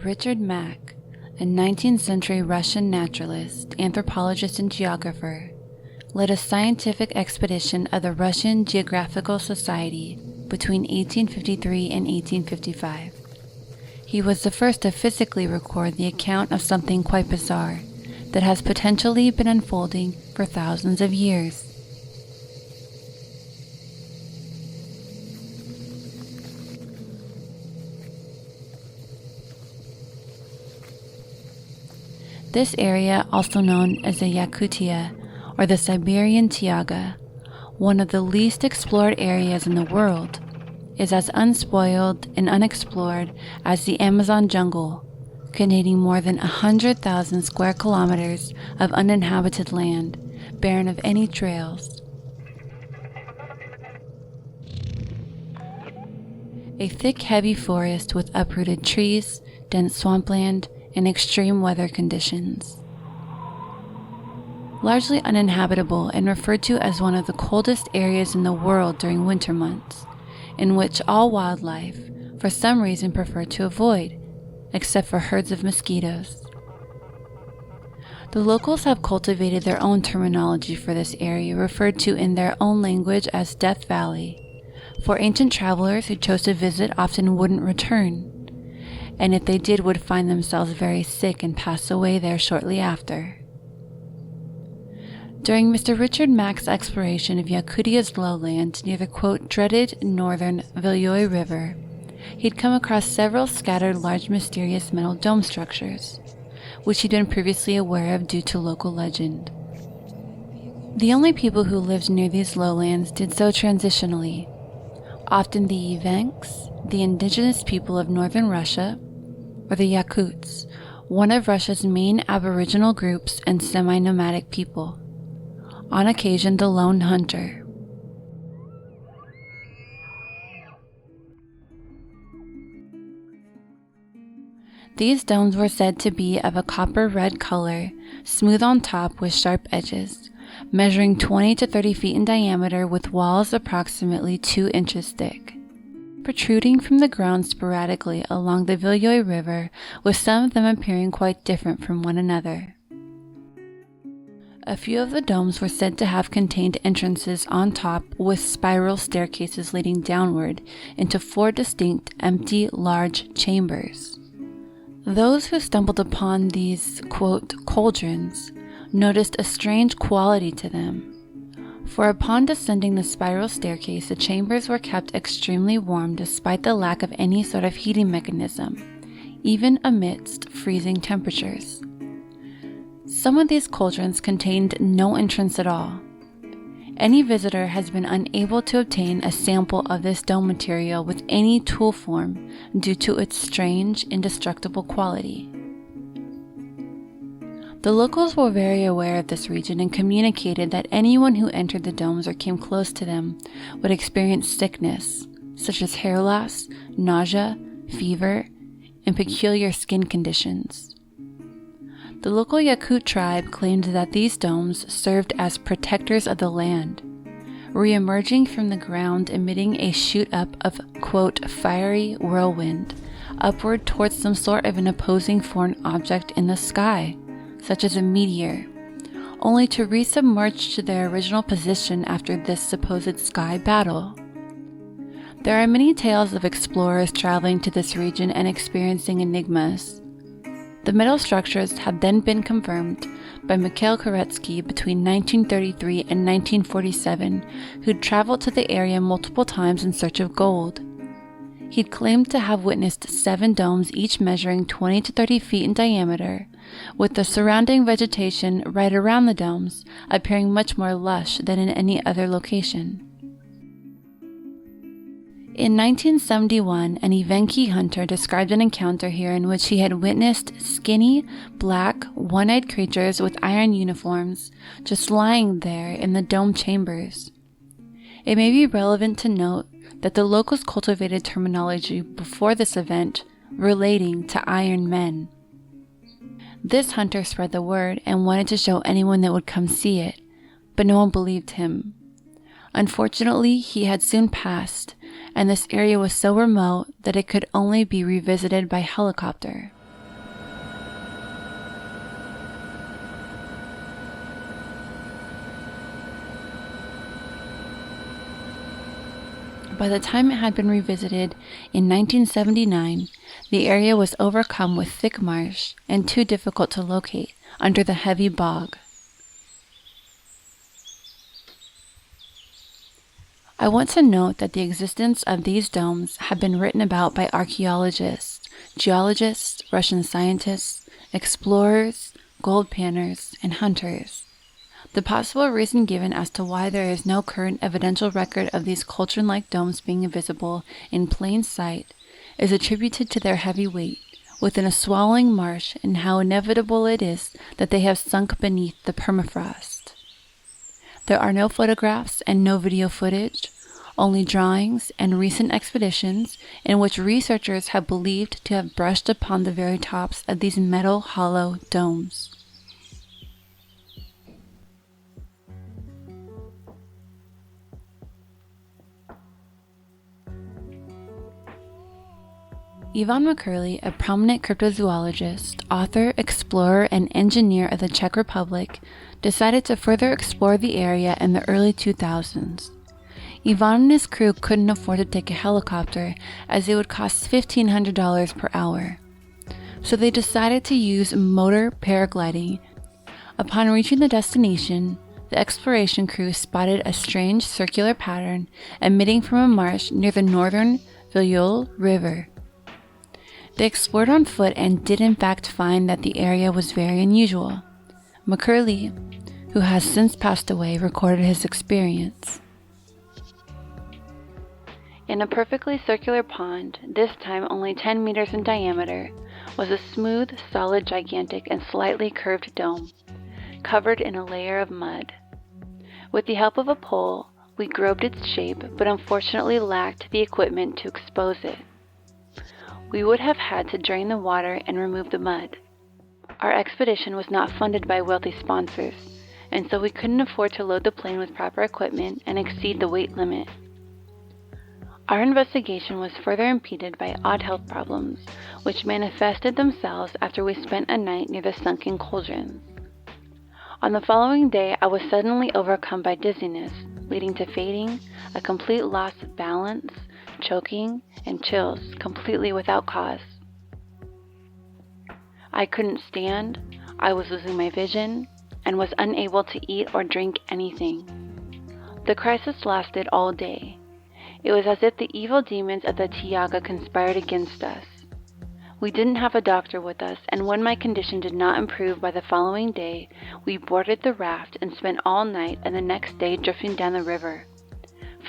Richard Mack, a 19th century Russian naturalist, anthropologist, and geographer, led a scientific expedition of the Russian Geographical Society between 1853 and 1855. He was the first to physically record the account of something quite bizarre that has potentially been unfolding for thousands of years. This area, also known as the Yakutia or the Siberian Taiga, one of the least explored areas in the world, is as unspoiled and unexplored as the Amazon jungle, containing more than 100,000 square kilometers of uninhabited land, barren of any trails. A thick, heavy forest with uprooted trees, dense swampland, and extreme weather conditions. Largely uninhabitable and referred to as one of the coldest areas in the world during winter months, in which all wildlife, for some reason, prefer to avoid, except for herds of mosquitoes. The locals have cultivated their own terminology for this area, referred to in their own language as Death Valley, for ancient travelers who chose to visit often wouldn't return, and if they did would find themselves very sick and pass away there shortly after. During Mr. Richard Mack's exploration of Yakutia's lowland near the quote dreaded northern Viljoy River, he'd come across several scattered large mysterious metal dome structures, which he'd been previously aware of due to local legend. The only people who lived near these lowlands did so transitionally, often the Evenks, the indigenous people of northern Russia, or the Yakuts, one of Russia's main aboriginal groups and semi-nomadic people, on occasion the lone hunter. These domes were said to be of a copper-red color, smooth on top with sharp edges, measuring 20 to 30 feet in diameter with walls approximately 2 inches thick, protruding from the ground sporadically along the Viljoy River, with some of them appearing quite different from one another. A few of the domes were said to have contained entrances on top with spiral staircases leading downward into 4 distinct, empty, large chambers. Those who stumbled upon these, quote, cauldrons, noticed a strange quality to them. For upon descending the spiral staircase, the chambers were kept extremely warm despite the lack of any sort of heating mechanism, even amidst freezing temperatures. Some of these cauldrons contained no entrance at all. Any visitor has been unable to obtain a sample of this dome material with any tool form due to its strange, indestructible quality. The locals were very aware of this region and communicated that anyone who entered the domes or came close to them would experience sickness, such as hair loss, nausea, fever, and peculiar skin conditions. The local Yakut tribe claimed that these domes served as protectors of the land, re-emerging from the ground emitting a shoot-up of, quote, fiery whirlwind, upward towards some sort of an opposing foreign object in the sky, such as a meteor, only to resubmerge to their original position after this supposed sky battle. There are many tales of explorers traveling to this region and experiencing enigmas. The metal structures have then been confirmed by Mikhail Koretsky between 1933 and 1947, who'd traveled to the area multiple times in search of gold. He'd claimed to have witnessed 7 domes, each measuring 20 to 30 feet in diameter, with the surrounding vegetation right around the domes appearing much more lush than in any other location. In 1971, an Evenki hunter described an encounter here in which he had witnessed skinny, black, one-eyed creatures with iron uniforms just lying there in the dome chambers. It may be relevant to note that the locals cultivated terminology before this event relating to iron men. This hunter spread the word and wanted to show anyone that would come see it, but no one believed him. Unfortunately, he had soon passed, and this area was so remote that it could only be revisited by helicopter. By the time it had been revisited in 1979, the area was overcome with thick marsh and too difficult to locate under the heavy bog. I want to note that the existence of these domes have been written about by archaeologists, geologists, Russian scientists, explorers, gold panners, and hunters. The possible reason given as to why there is no current evidential record of these cauldron-like domes being visible in plain sight is attributed to their heavy weight within a swallowing marsh and how inevitable it is that they have sunk beneath the permafrost. There are no photographs and no video footage, only drawings and recent expeditions in which researchers have believed to have brushed upon the very tops of these metal hollow domes. Ivan Makurli, a prominent cryptozoologist, author, explorer, and engineer of the Czech Republic, decided to further explore the area in the early 2000s. Ivan and his crew couldn't afford to take a helicopter as it would cost $1,500 per hour. So they decided to use motor paragliding. Upon reaching the destination, the exploration crew spotted a strange circular pattern emitting from a marsh near the northern Viol River. They explored on foot and did in fact find that the area was very unusual. Makurli, who has since passed away, recorded his experience. In a perfectly circular pond, this time only 10 meters in diameter, was a smooth, solid, gigantic, and slightly curved dome, covered in a layer of mud. With the help of a pole, we groped its shape, but unfortunately lacked the equipment to expose it. We would have had to drain the water and remove the mud. Our expedition was not funded by wealthy sponsors, and so we couldn't afford to load the plane with proper equipment and exceed the weight limit. Our investigation was further impeded by odd health problems, which manifested themselves after we spent a night near the sunken Cauldrons. On the following day, I was suddenly overcome by dizziness, leading to fainting, a complete loss of balance, choking, and chills, completely without cause. I couldn't stand, I was losing my vision, and was unable to eat or drink anything. The crisis lasted all day. It was as if the evil demons of the Tiaga conspired against us. We didn't have a doctor with us, and when my condition did not improve by the following day, we boarded the raft and spent all night and the next day drifting down the river,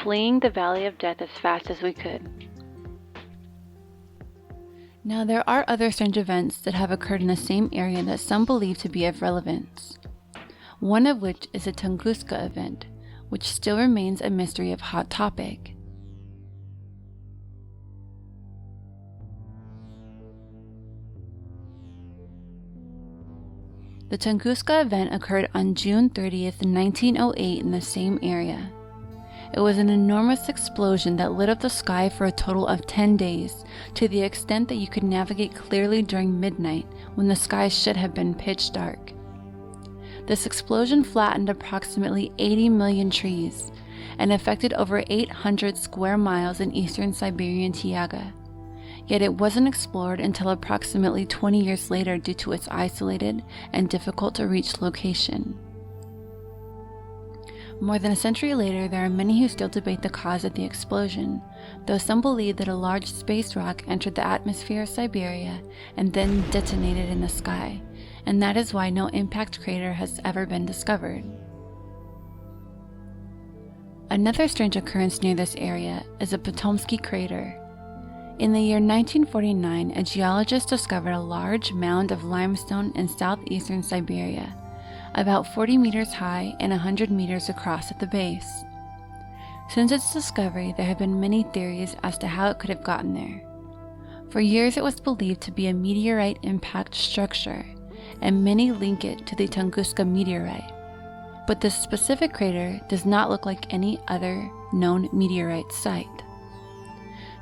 fleeing the valley of death as fast as we could. Now, there are other strange events that have occurred in the same area that some believe to be of relevance. One of which is the Tunguska event, which still remains a mystery of hot topic. The Tunguska event occurred on June 30th, 1908 in the same area. It was an enormous explosion that lit up the sky for a total of 10 days, to the extent that you could navigate clearly during midnight when the sky should have been pitch dark. This explosion flattened approximately 80 million trees and affected over 800 square miles in eastern Siberian Taiga. Yet it wasn't explored until approximately 20 years later due to its isolated and difficult to reach location. More than a century later, there are many who still debate the cause of the explosion, though some believe that a large space rock entered the atmosphere of Siberia and then detonated in the sky, and that is why no impact crater has ever been discovered. Another strange occurrence near this area is the Potomsky crater. In the year 1949, a geologist discovered a large mound of limestone in southeastern Siberia, about 40 meters high and 100 meters across at the base. Since its discovery, there have been many theories as to how it could have gotten there. For years, it was believed to be a meteorite impact structure, and many link it to the Tunguska meteorite. But this specific crater does not look like any other known meteorite site.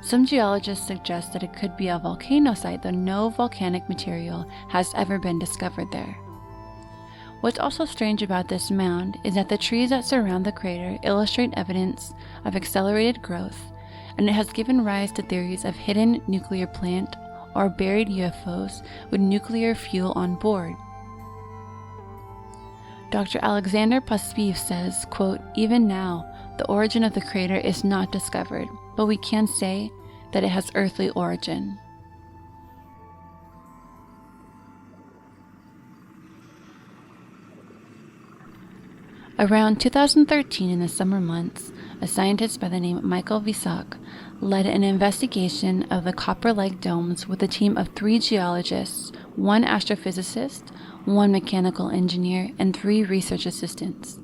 Some geologists suggest that it could be a volcano site, though no volcanic material has ever been discovered there. What's also strange about this mound is that the trees that surround the crater illustrate evidence of accelerated growth, and it has given rise to theories of hidden nuclear plant or buried UFOs with nuclear fuel on board. Dr. Alexander Pospiv says, quote, "Even now, the origin of the crater is not discovered, but we can say that it has earthly origin." Around 2013, in the summer months, a scientist by the name of Michael Visak led an investigation of the copper-like domes with a team of 3 geologists, 1 astrophysicist, 1 mechanical engineer, and 3 research assistants.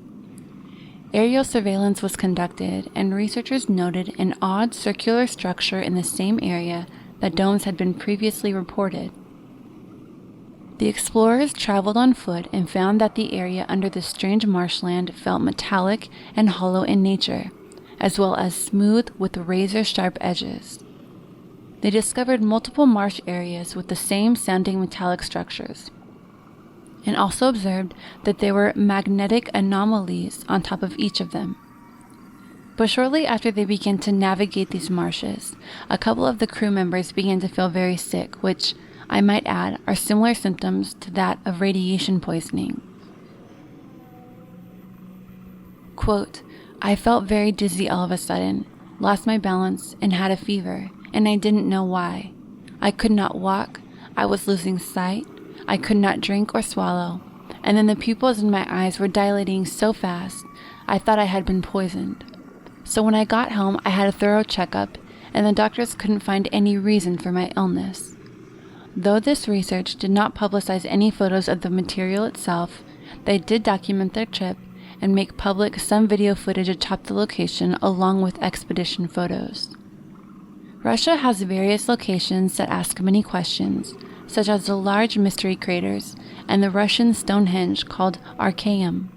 Aerial surveillance was conducted, and researchers noted an odd circular structure in the same area that domes had been previously reported. The explorers traveled on foot and found that the area under the strange marshland felt metallic and hollow in nature, as well as smooth with razor-sharp edges. They discovered multiple marsh areas with the same sounding metallic structures, and also observed that there were magnetic anomalies on top of each of them. But shortly after they began to navigate these marshes, a couple of the crew members began to feel very sick, which, I might add, are similar symptoms to that of radiation poisoning. Quote, "I felt very dizzy all of a sudden, lost my balance, and had a fever, and I didn't know why. I could not walk, I was losing sight, I could not drink or swallow, and then the pupils in my eyes were dilating so fast, I thought I had been poisoned. So when I got home, I had a thorough checkup, and the doctors couldn't find any reason for my illness." Though this research did not publicize any photos of the material itself, they did document their trip and make public some video footage atop the location along with expedition photos. Russia has various locations that ask many questions, such as the large mystery craters and the Russian Stonehenge called Archaeum.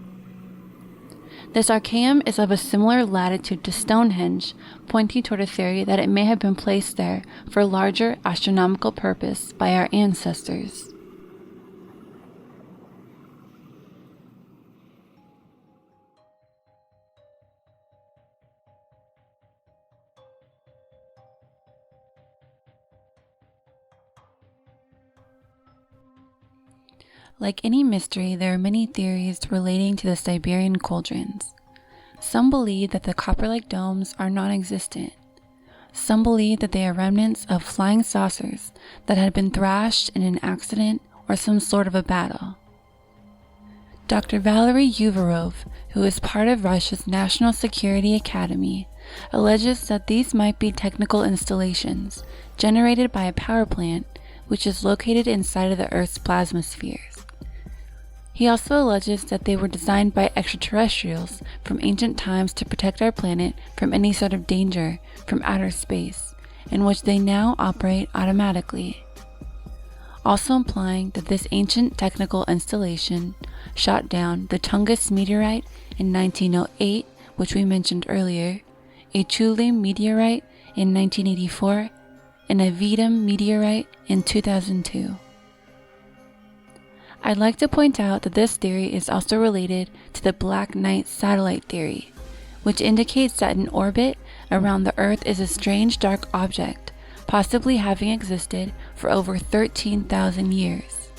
This Archaeum is of a similar latitude to Stonehenge, pointing toward a theory that it may have been placed there for a larger astronomical purpose by our ancestors. Like any mystery, there are many theories relating to the Siberian cauldrons. Some believe that the copper-like domes are non-existent. Some believe that they are remnants of flying saucers that had been thrashed in an accident or some sort of a battle. Dr. Valery Uvarov, who is part of Russia's National Security Academy, alleges that these might be technical installations generated by a power plant which is located inside of the Earth's plasma spheres. He also alleges that they were designed by extraterrestrials from ancient times to protect our planet from any sort of danger from outer space, in which they now operate automatically. Also implying that this ancient technical installation shot down the Tungus meteorite in 1908, which we mentioned earlier, a Chulym meteorite in 1984, and a Vidum meteorite in 2002. I'd like to point out that this theory is also related to the Black Knight satellite theory, which indicates that in orbit around the Earth is a strange dark object, possibly having existed for over 13,000 years.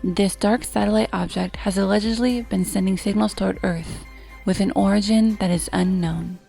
This dark satellite object has allegedly been sending signals toward Earth, with an origin that is unknown.